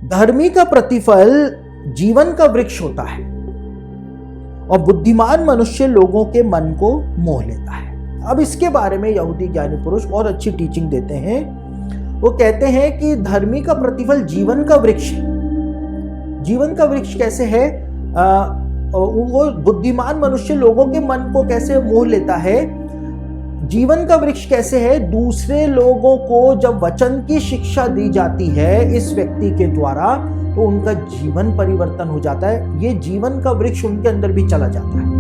धर्मी का प्रतिफल जीवन का वृक्ष होता है और बुद्धिमान मनुष्य लोगों के मन को मोह लेता है। अब इसके बारे में यहूदी ज्ञानी पुरुष बहुत अच्छी टीचिंग देते हैं। वो कहते हैं कि धर्मी का प्रतिफल जीवन का वृक्ष है। जीवन का वृक्ष कैसे है? वो बुद्धिमान मनुष्य लोगों के मन को कैसे मोह लेता है? जीवन का वृक्ष कैसे है? दूसरे लोगों को जब वचन की शिक्षा दी जाती है इस व्यक्ति के द्वारा, तो उनका जीवन परिवर्तन हो जाता है। ये जीवन का वृक्ष उनके अंदर भी चला जाता है।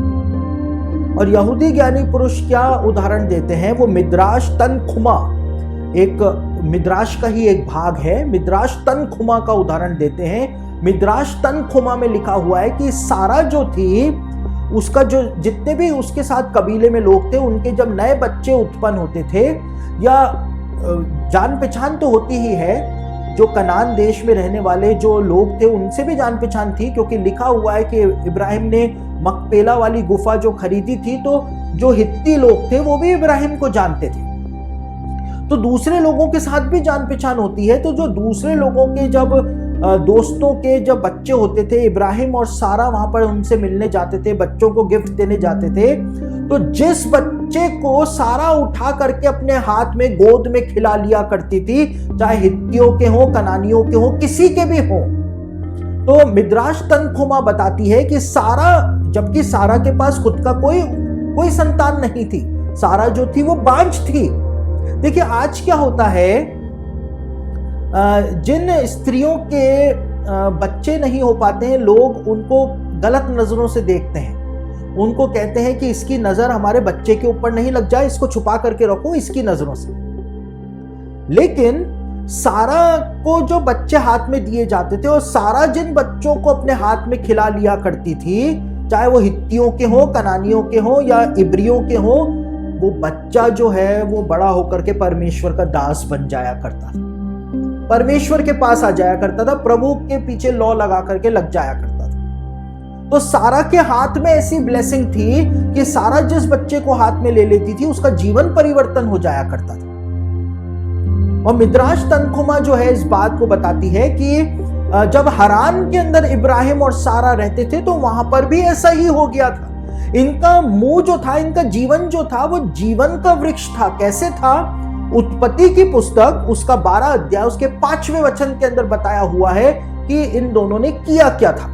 और यहूदी ज्ञानी पुरुष क्या उदाहरण देते हैं? वो मिद्राश तनखुमा, एक मिद्राश का ही एक भाग है, मिद्राश तनखुमा का उदाहरण देते हैं। मिद्राश तनखुमा में लिखा हुआ है कि सारा जो थी, उसका जो जितने भी उसके साथ कबीले में लोग थे, उनके जब नए बच्चे उत्पन्न होते थे, या जान पहचान तो होती ही है, जो कनान देश में रहने वाले जो लोग थे उनसे भी जान पहचान थी, क्योंकि लिखा हुआ है कि इब्राहिम ने मकपेला वाली गुफा जो खरीदी थी, तो जो हित्ती लोग थे वो भी इब्राहिम को जानते थे। तो दूसरे लोगों के साथ भी जान पहचान होती है। तो जो दूसरे लोगों के जब दोस्तों के जब बच्चे होते थे, इब्राहिम और सारा वहां पर उनसे मिलने जाते थे, बच्चों को गिफ्ट देने जाते थे, तो जिस बच्चे को सारा उठा करके अपने हाथ में गोद में खिला लिया करती थी, चाहे हित्तियों के हो, कनानियों के हो, किसी के भी हो, तो मिद्राश तनखुमा बताती है कि सारा, जबकि सारा के पास खुद का कोई संतान नहीं थी, सारा जो थी वो बांझ थी। देखिए आज क्या होता है, जिन स्त्रियों के बच्चे नहीं हो पाते हैं, लोग उनको गलत नजरों से देखते हैं। उनको कहते हैं कि इसकी नजर हमारे बच्चे के ऊपर नहीं लग जाए, इसको छुपा करके रखो इसकी नजरों से। लेकिन सारा को जो बच्चे हाथ में दिए जाते थे, और सारा जिन बच्चों को अपने हाथ में खिला लिया करती थी, चाहे वो हित्तियों के हो, कनानियों के हो या इब्रियों के हो, वो बच्चा जो है वो बड़ा होकर के परमेश्वर का दास बन जाया करता था, परमेश्वर के पास आ जाया करता था, प्रभु के पीछे लौ लगा करके लग जाया करता था। तो सारा के हाथ में ऐसी ब्लेसिंग थी कि सारा जिस बच्चे को हाथ में ले लेती थी उसका जीवन परिवर्तन हो जाया करता था। और मिद्राश तनखुमा जो है इस बात को बताती है कि जब हरान के अंदर इब्राहिम और सारा रहते थे, तो वहां पर भी ऐसा ही हो गया था। इनका मुंह जो था, इनका जीवन जो था, वो जीवन का वृक्ष था। कैसे था? उत्पत्ति की पुस्तक उसका 12 अध्याय उसके 5वें वचन के अंदर बताया हुआ है कि इन दोनों ने किया क्या था।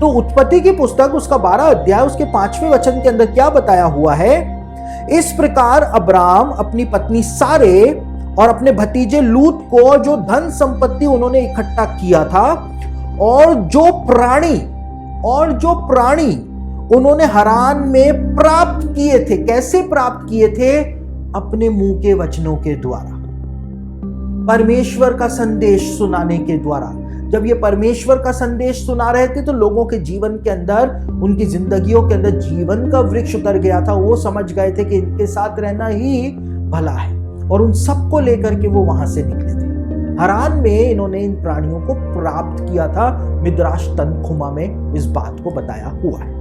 तो उत्पत्ति की पुस्तक उसका 12 अध्याय उसके 5वें वचन के अंदर क्या बताया हुआ है? इस प्रकार अब्राम अपनी पत्नी सारे और अपने भतीजे लूत को जो धन संपत्ति उन्होंने इकट्ठा किया था, और जो प्राणी उन्होंने हरान में प्राप्त किए थे। कैसे प्राप्त किए थे? अपने मुंह के वचनों के द्वारा, परमेश्वर का संदेश सुनाने के द्वारा। जब ये परमेश्वर का संदेश सुना रहे थे, तो लोगों के जीवन के अंदर, उनकी जिंदगियों के अंदर जीवन का वृक्ष उतर गया था। वो समझ गए थे कि इनके साथ रहना ही भला है, और उन सबको लेकर के वो वहां से निकले थे। हरान में इन्होंने इन प्राणियों को प्राप्त किया था। मिद्राश तनखुमा में इस बात को बताया हुआ है।